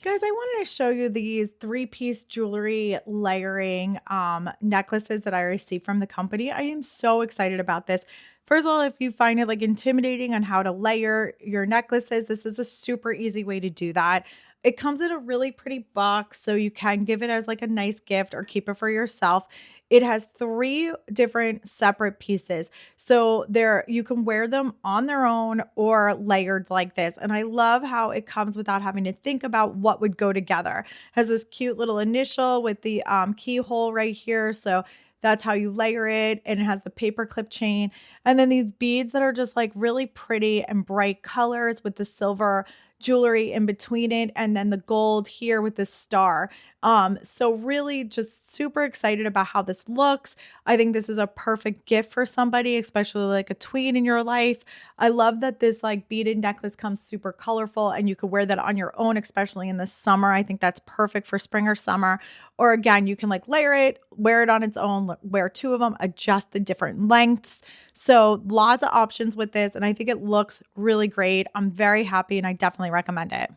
Guys, I wanted to show you these three-piece jewelry layering necklaces that I received from the company. I am so excited about this. First of all, if you find it like intimidating on how to layer your necklaces, this is a super easy way to do that. It comes in a really pretty box, so you can give it as like a nice gift or keep it for yourself. It has three different separate pieces. So there you can wear them on their own or layered like this. And I love how it comes without having to think about what would go together. It has this cute little initial with the keyhole right here. So that's how you layer it. And it has the paper clip chain. And then these beads that are just like really pretty and bright colors with the silver jewelry in between it. And then the gold here with the star. So really just super excited about how this looks. I think this is a perfect gift for somebody, especially like a tween in your life. I love that this like beaded necklace comes super colorful and you could wear that on your own, especially in the summer. I think that's perfect for spring or summer. Or again, you can like layer it, wear it on its own, wear two of them, adjust the different lengths. So lots of options with this. And I think it looks really great. I'm very happy and I definitely recommend it.